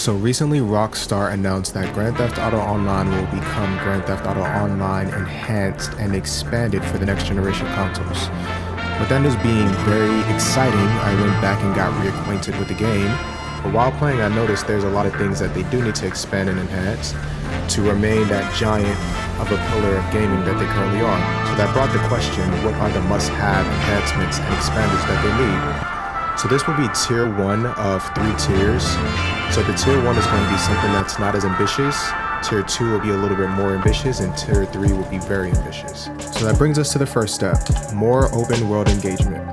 So recently, Rockstar announced that Grand Theft Auto Online will become Grand Theft Auto Online Enhanced and expanded for the next generation consoles. With that news being very exciting, I went back and got reacquainted with the game. But while playing, I noticed there's a lot of things that they do need to expand and enhance to remain that giant of a pillar of gaming that they currently are. So that brought the question, what are the must-have enhancements and expanders that they need? So this will be tier 1 of 3 tiers. So the tier 1 is going to be something that's not as ambitious. Tier 2 will be a little bit more ambitious, and tier 3 will be very ambitious. So that brings us to the first step, more open world engagement.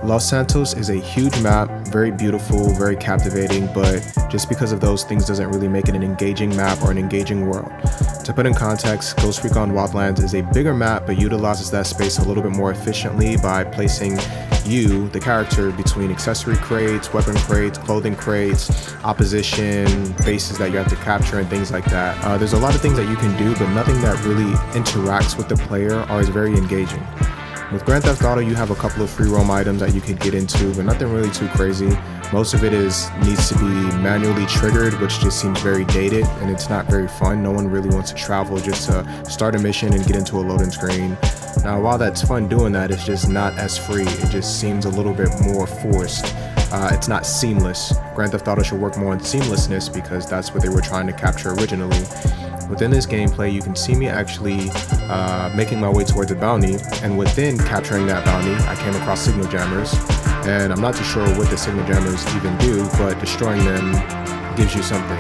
Los Santos is a huge map, very beautiful, very captivating, but just because of those things doesn't really make it an engaging map or an engaging world. To put in context, Ghost Recon Wildlands is a bigger map, but utilizes that space a little bit more efficiently by placing you, the character, between accessory crates, weapon crates, clothing crates, opposition, bases that you have to capture, and things like that. There's a lot of things that you can do, but nothing that really interacts with the player or is very engaging. With Grand Theft Auto, you have a couple of free roam items that you could get into, but nothing really too crazy. Most of it needs to be manually triggered, which just seems very dated, and it's not very fun. No one really wants to travel just to start a mission and get into a loading screen. Now, while that's fun doing that, it's just not as free. It just seems a little bit more forced. It's not seamless. Grand Theft Auto should work more on seamlessness because that's what they were trying to capture originally. Within this gameplay, you can see me actually making my way towards a bounty, and within capturing that bounty, I came across signal jammers, and I'm not too sure what the signal jammers even do, but destroying them gives you something.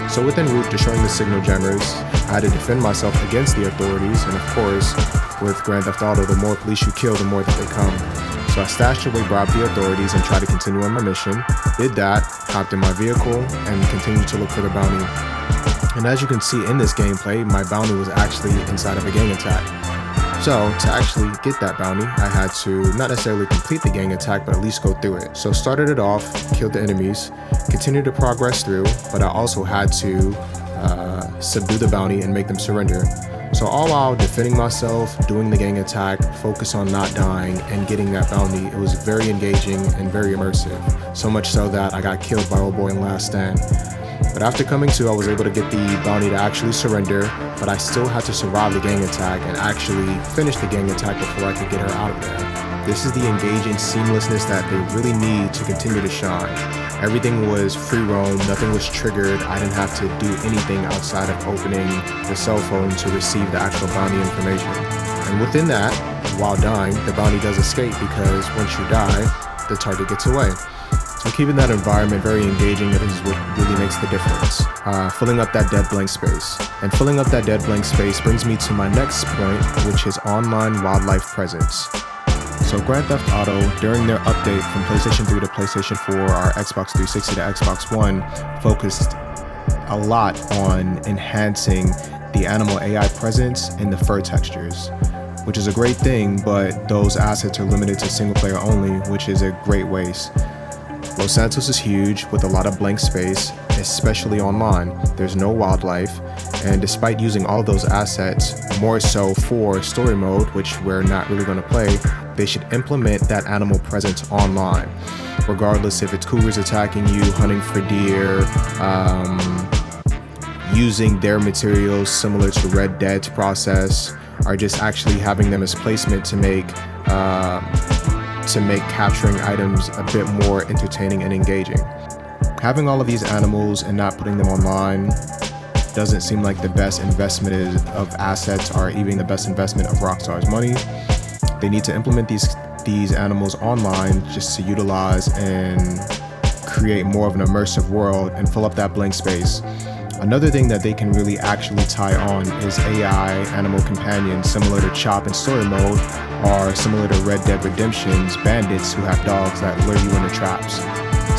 So within route, destroying the signal jammers, I had to defend myself against the authorities, and of course, with Grand Theft Auto, the more police you kill, the more that they come. So I stashed away, robbed the authorities, and tried to continue on my mission. Did that, hopped in my vehicle, and continued to look for the bounty. And as you can see in this gameplay, my bounty was actually inside of a gang attack. So to actually get that bounty, I had to not necessarily complete the gang attack, but at least go through it. So started it off, killed the enemies, continued to progress through, but I also had to subdue the bounty and make them surrender. So all while defending myself, doing the gang attack, focus on not dying, and getting that bounty, it was very engaging and very immersive. So much so that I got killed by old boy in Last Stand. But after coming to, I was able to get the bounty to actually surrender, but I still had to survive the gang attack and actually finish the gang attack before I could get her out of there. This is the engaging seamlessness that they really need to continue to shine. Everything was free roam, nothing was triggered. I didn't have to do anything outside of opening the cell phone to receive the actual bounty information. And within that, while dying, the bounty does escape because once you die, the target gets away. So keeping that environment very engaging is what really makes the difference. Filling up that dead blank space. And filling up that dead blank space brings me to my next point, which is online wildlife presence. So Grand Theft Auto, during their update from PlayStation 3 to PlayStation 4 or Xbox 360 to Xbox One, focused a lot on enhancing the animal AI presence and the fur textures, which is a great thing, but those assets are limited to single player only, which is a great waste. Los Santos is huge with a lot of blank space, especially online. There's no wildlife, and despite using all those assets, more so for story mode, which we're not really going to play, they should implement that animal presence online. Regardless if it's cougars attacking you, hunting for deer, using their materials similar to Red Dead's process, or just actually having them as placement to make capturing items a bit more entertaining and engaging. Having all of these animals and not putting them online doesn't seem like the best investment of assets or even the best investment of Rockstar's money. They need to implement these animals online just to utilize and create more of an immersive world and fill up that blank space. Another thing that they can really actually tie on is AI animal companions similar to Chop in story mode, or similar to Red Dead Redemption's bandits who have dogs that lure you into traps.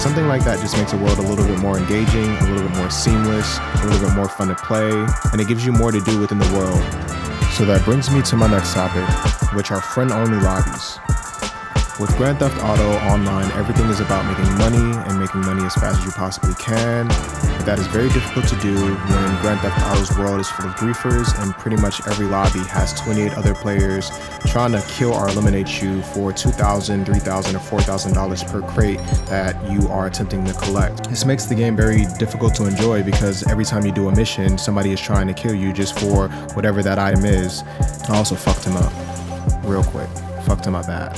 Something like that just makes the world a little bit more engaging, a little bit more seamless, a little bit more fun to play, and it gives you more to do within the world. So that brings me to my next topic, which are friend-only lobbies. With Grand Theft Auto Online, everything is about making money and making money as fast as you possibly can, but that is very difficult to do when Grand Theft Auto's world is full of griefers and pretty much every lobby has 28 other players trying to kill or eliminate you for $2,000, $3,000, or $4,000 per crate that you are attempting to collect. This makes the game very difficult to enjoy because every time you do a mission, somebody is trying to kill you just for whatever that item is. I also fucked him up real quick. Fucked him up bad.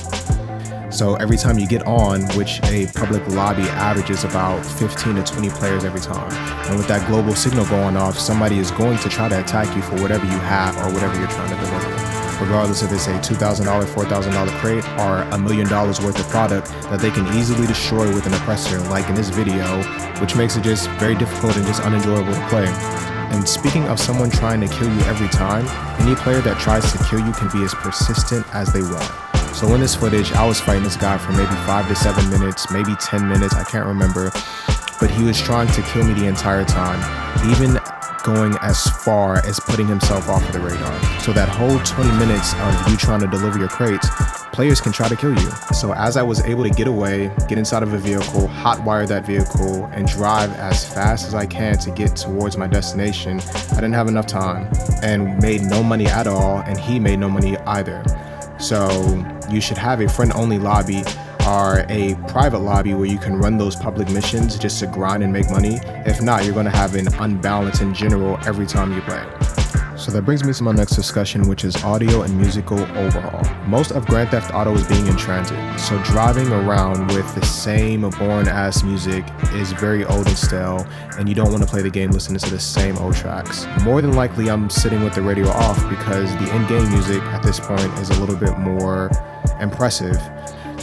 So every time you get on, which a public lobby averages about 15 to 20 players every time, and with that global signal going off, somebody is going to try to attack you for whatever you have or whatever you're trying to deliver. Regardless if it's a $2,000, $4,000 crate or $1 million worth of product that they can easily destroy with an oppressor, like in this video, which makes it just very difficult and just unenjoyable to play. And speaking of someone trying to kill you every time, any player that tries to kill you can be as persistent as they want. So in this footage, I was fighting this guy for maybe 5 to 7 minutes, maybe 10 minutes, I can't remember. But he was trying to kill me the entire time, even going as far as putting himself off of the radar. So that whole 20 minutes of you trying to deliver your crates, players can try to kill you. So as I was able to get away, get inside of a vehicle, hotwire that vehicle, and drive as fast as I can to get towards my destination, I didn't have enough time and made no money at all, and he made no money either. So you should have a friend-only lobby or a private lobby where you can run those public missions just to grind and make money. If not, you're going to have an unbalance in general every time you play. So that brings me to my next discussion, which is audio and musical overhaul. Most of Grand Theft Auto is being in transit, so driving around with the same boring ass music is very old and stale, and you don't want to play the game listening to the same old tracks. More than likely I'm sitting with the radio off because the in-game music at this point is a little bit more impressive.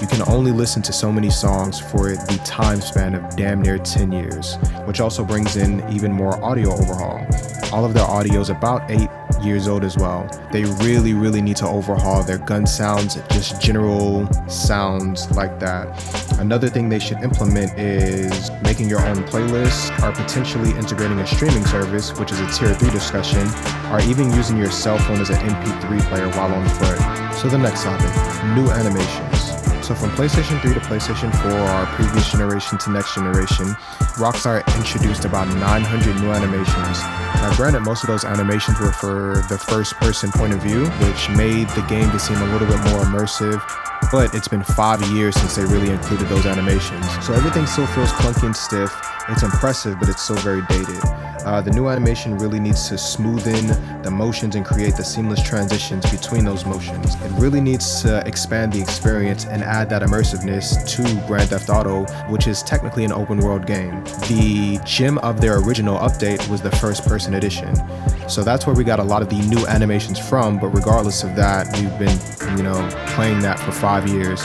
You can only listen to so many songs for the time span of damn near 10 years, which also brings in even more audio overhaul. All of their audio is about 8 years old as well. They really need to overhaul their gun sounds, just general sounds like that. Another thing they should implement is making your own playlists, or potentially integrating a streaming service, which is a tier 3 discussion, or even using your cell phone as an MP3 player while on foot. So the next topic, new animations. So from PlayStation 3 to PlayStation 4, our previous generation to next generation, Rockstar introduced about 900 new animations. Now granted, most of those animations were for the first person point of view, which made the game to seem a little bit more immersive, but it's been 5 years since they really included those animations. So everything still feels clunky and stiff. It's impressive, but it's still very dated. The new animation really needs to smoothen the motions and create the seamless transitions between those motions. It really needs to expand the experience and add that immersiveness to Grand Theft Auto, which is technically an open world game. The gem of their original update was the first person edition. So that's where we got a lot of the new animations from, but regardless of that, we've been, playing that for 5 years.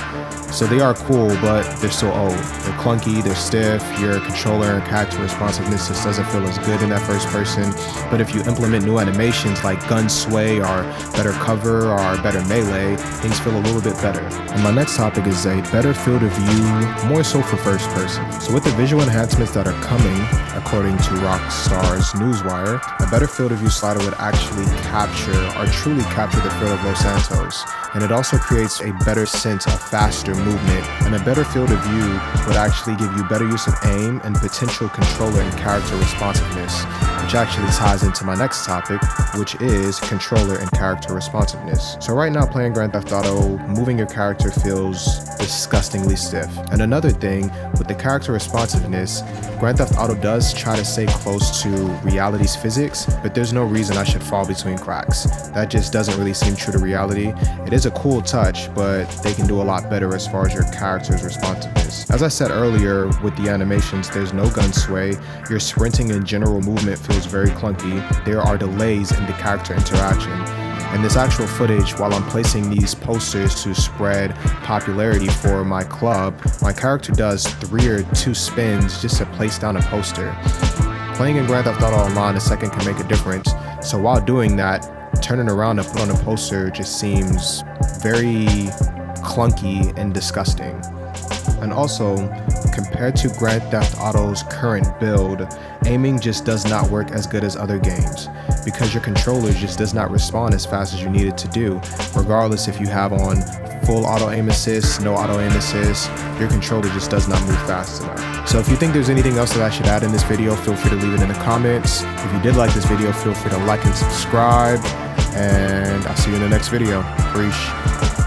So they are cool, but they're still old. They're clunky, they're stiff, your controller and character responsiveness just doesn't feel as good in that first person. But if you implement new animations like gun sway or better cover or better melee, things feel a little bit better. And my next topic is a better field of view, more so for first person. So with the visual enhancements that are coming, according to Rockstar's Newswire, a better field of view slider would actually capture or truly capture the feel of Los Santos. And it also creates a better sense of faster movement, and a better field of view would actually give you better use of aim and potential controller and character responsiveness, which actually ties into my next topic, which is controller and character responsiveness. So right now playing Grand Theft Auto, moving your character feels disgustingly stiff. And another thing, with the character responsiveness, Grand Theft Auto does try to stay close to reality's physics, but there's no reason I should fall between cracks. That just doesn't really seem true to reality. It is a cool touch, but they can do a lot better as far as your character's responsiveness. As I said earlier, with the animations, there's no gun sway. Your sprinting and general movement feels very clunky. There are delays in the character interaction. And this actual footage, while I'm placing these posters to spread popularity for my club, my character does 3 or 2 spins just to place down a poster. Playing in Grand Theft Auto Online, a second can make a difference. So while doing that, turning around to put on a poster just seems very clunky and disgusting. And also, compared to Grand Theft Auto's current build, aiming just does not work as good as other games, because your controller just does not respond as fast as you need it to do, regardless if you have on full auto aim assist, no auto aim assist, your controller just does not move fast enough. So if you think there's anything else that I should add in this video, feel free to leave it in the comments. If you did like this video, feel free to like and subscribe, and I'll see you in the next video. Preach.